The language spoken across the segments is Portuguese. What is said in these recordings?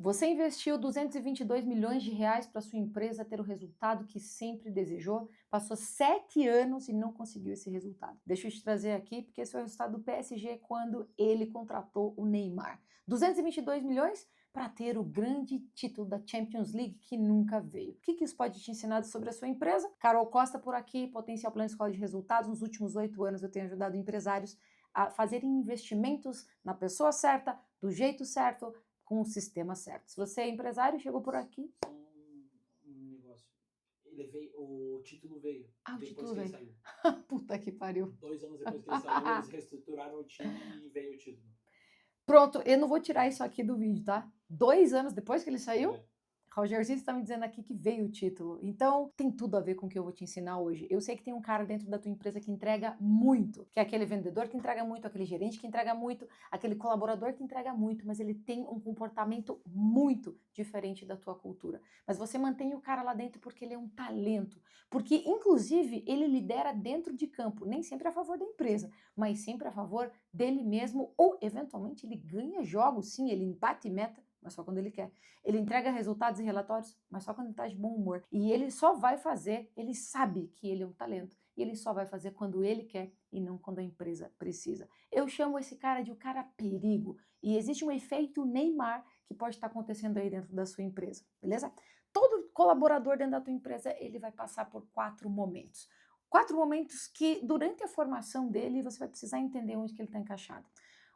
Você investiu 222 milhões de reais para sua empresa ter o resultado que sempre desejou, passou 7 anos e não conseguiu esse resultado. Deixa eu te trazer aqui, porque esse é o resultado do PSG quando ele contratou o Neymar. 222 milhões para ter o grande título da Champions League que nunca veio. O que isso pode te ensinar sobre a sua empresa? Carol Costa por aqui, Potencial Plano Escola de Resultados. Nos últimos 8 anos eu tenho ajudado empresários a fazerem investimentos na pessoa certa, do jeito certo, com o sistema certo. Se você é empresário, chegou por aqui. Só um negócio. Ele veio, o título veio Ah, o depois título que ele veio. saiu. Puta que pariu. 2 anos depois que ele saiu, eles reestruturaram o time e veio o título. Pronto, eu não vou tirar isso aqui do vídeo, tá? 2 anos depois que ele saiu, É. Roger Cid está me dizendo aqui que veio o título. Então, tem tudo a ver com o que eu vou te ensinar hoje. Eu sei que tem um cara dentro da tua empresa que entrega muito, que é aquele vendedor que entrega muito, aquele gerente que entrega muito, aquele colaborador que entrega muito, mas ele tem um comportamento muito diferente da tua cultura. Mas você mantém o cara lá dentro porque ele é um talento, porque inclusive ele lidera dentro de campo, nem sempre a favor da empresa, mas sempre a favor dele mesmo ou eventualmente ele ganha jogos, sim, ele bate meta, mas só quando ele quer. Ele entrega resultados e relatórios, mas só quando ele está de bom humor. E ele só vai fazer, ele sabe que ele é um talento, e ele só vai fazer quando ele quer e não quando a empresa precisa. Eu chamo esse cara de o cara perigo. E existe um efeito Neymar que pode estar acontecendo aí dentro da sua empresa, beleza? Todo colaborador dentro da tua empresa, ele vai passar por 4 momentos. 4 momentos que, durante a formação dele, você vai precisar entender onde que ele está encaixado.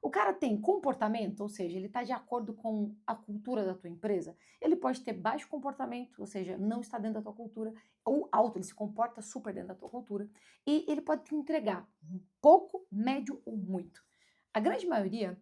O cara tem comportamento, ou seja, ele está de acordo com a cultura da tua empresa. Ele pode ter baixo comportamento, ou seja, não está dentro da tua cultura, ou alto, ele se comporta super dentro da tua cultura. E ele pode te entregar pouco, médio ou muito. A grande maioria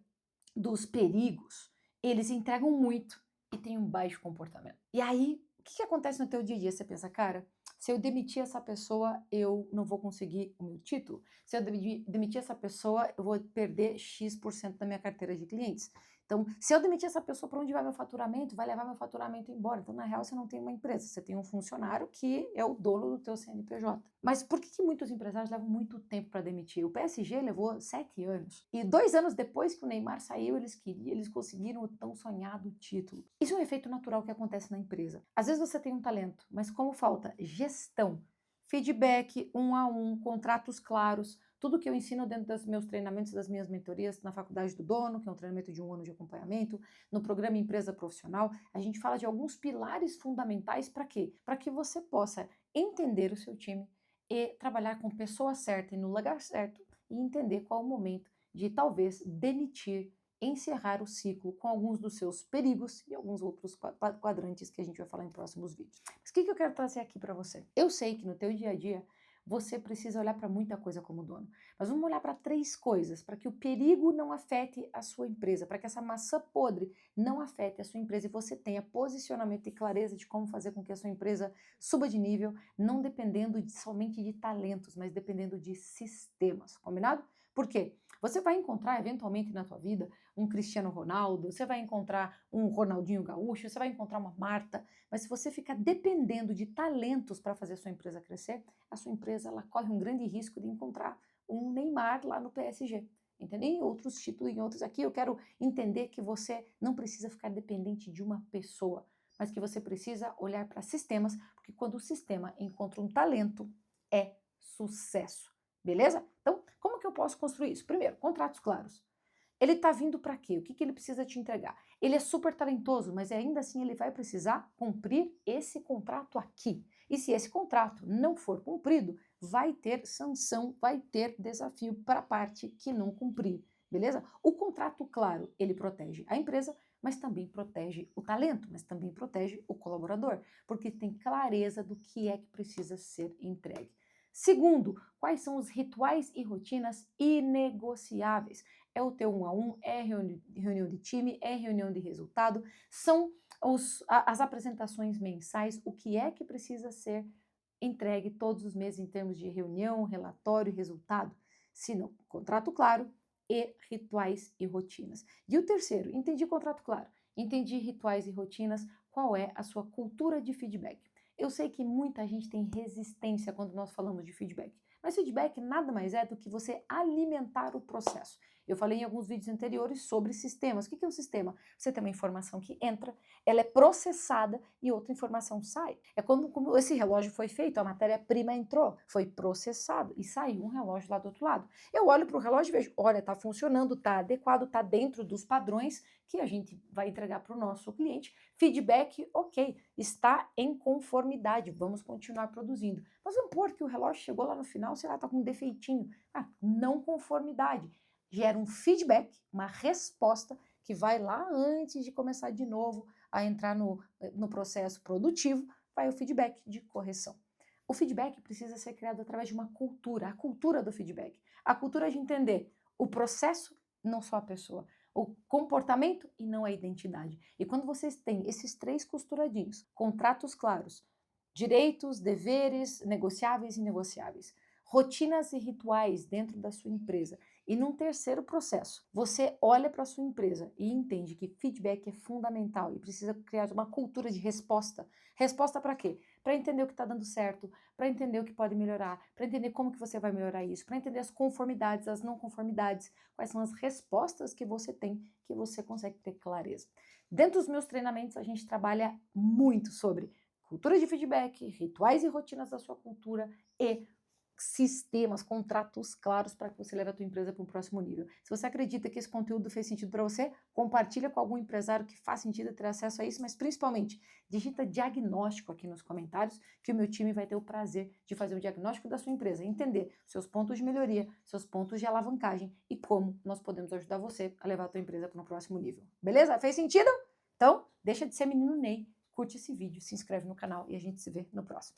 dos perigos, eles entregam muito e têm um baixo comportamento. E aí, o que acontece no teu dia a dia? Você pensa, cara, se eu demitir essa pessoa, eu não vou conseguir o meu título. Se eu demitir essa pessoa, eu vou perder X% da minha carteira de clientes. Então, se eu demitir essa pessoa, para onde vai meu faturamento? Vai levar meu faturamento embora. Então, na real, você não tem uma empresa, você tem um funcionário que é o dono do teu CNPJ. Mas por que muitos empresários levam muito tempo para demitir? O PSG levou 7 anos. E 2 anos depois que o Neymar saiu, eles conseguiram o tão sonhado título. Isso é um efeito natural que acontece na empresa. Às vezes você tem um talento, mas como falta gestão, feedback 1 a 1, contratos claros, tudo que eu ensino dentro dos meus treinamentos, das minhas mentorias, na Faculdade do Dono, que é um treinamento de 1 ano de acompanhamento, no programa Empresa Profissional, a gente fala de alguns pilares fundamentais para quê? Para que você possa entender o seu time e trabalhar com pessoa certa e no lugar certo e entender qual é o momento de talvez demitir, encerrar o ciclo com alguns dos seus perigos e alguns outros quadrantes que a gente vai falar em próximos vídeos. Mas o que eu quero trazer aqui para você? Eu sei que no teu dia a dia você precisa olhar para muita coisa como dono. Mas vamos olhar para 3 coisas, para que o perigo não afete a sua empresa, para que essa maçã podre não afete a sua empresa e você tenha posicionamento e clareza de como fazer com que a sua empresa suba de nível, não dependendo somente de talentos, mas dependendo de sistemas, combinado? Por quê? Você vai encontrar eventualmente na tua vida um Cristiano Ronaldo, você vai encontrar um Ronaldinho Gaúcho, você vai encontrar uma Marta, mas se você ficar dependendo de talentos para fazer a sua empresa crescer, a sua empresa ela corre um grande risco de encontrar um Neymar lá no PSG. Entendeu? Em outros títulos, em outros aqui, eu quero entender que você não precisa ficar dependente de uma pessoa, mas que você precisa olhar para sistemas, porque quando o sistema encontra um talento, é sucesso. Beleza? Então, como que eu posso construir isso? Primeiro, contratos claros. Ele está vindo para quê? O que ele precisa te entregar? Ele é super talentoso, mas ainda assim ele vai precisar cumprir esse contrato aqui. E se esse contrato não for cumprido, vai ter sanção, vai ter desafio para a parte que não cumprir, beleza? O contrato, claro, ele protege a empresa, mas também protege o talento, mas também protege o colaborador, porque tem clareza do que é que precisa ser entregue. Segundo, quais são os rituais e rotinas inegociáveis? É o teu 1 a 1, é reunião de time, é reunião de resultado, são as apresentações mensais, o que é que precisa ser entregue todos os meses em termos de reunião, relatório, resultado. Se não, contrato claro e rituais e rotinas. E o terceiro, entendi contrato claro, entendi rituais e rotinas, qual é a sua cultura de feedback? Eu sei que muita gente tem resistência quando nós falamos de feedback, mas feedback nada mais é do que você alimentar o processo. Eu falei em alguns vídeos anteriores sobre sistemas. O que é um sistema? Você tem uma informação que entra, ela é processada e outra informação sai. É como esse relógio foi feito, a matéria-prima entrou, foi processado e saiu um relógio lá do outro lado. Eu olho para o relógio e vejo, olha, está funcionando, está adequado, está dentro dos padrões que a gente vai entregar para o nosso cliente. Feedback, ok, está em conformidade, vamos continuar produzindo. Mas vamos pôr que o relógio chegou lá no final, sei lá, está com um defeitinho. Não conformidade. Gera um feedback, uma resposta que vai lá antes de começar de novo a entrar no processo produtivo, vai o feedback de correção. O feedback precisa ser criado através de uma cultura, a cultura do feedback. A cultura de entender o processo, não só a pessoa, o comportamento e não a identidade. E quando vocês têm esses 3 costuradinhos, contratos claros, direitos, deveres, negociáveis e inegociáveis, rotinas e rituais dentro da sua empresa. E num terceiro processo, você olha para a sua empresa e entende que feedback é fundamental e precisa criar uma cultura de resposta. Resposta para quê? Para entender o que está dando certo, para entender o que pode melhorar, para entender como que você vai melhorar isso, para entender as conformidades, as não conformidades, quais são as respostas que você tem, que você consegue ter clareza. Dentro dos meus treinamentos, a gente trabalha muito sobre cultura de feedback, rituais e rotinas da sua cultura e sistemas, contratos claros para que você leve a tua empresa para um próximo nível. Se você acredita que esse conteúdo fez sentido para você, compartilha com algum empresário que faz sentido ter acesso a isso, mas principalmente, digita diagnóstico aqui nos comentários, que o meu time vai ter o prazer de fazer o diagnóstico da sua empresa, entender seus pontos de melhoria, seus pontos de alavancagem e como nós podemos ajudar você a levar a tua empresa para um próximo nível. Beleza? Fez sentido? Então, deixa de ser menino Ney, curte esse vídeo, se inscreve no canal e a gente se vê no próximo.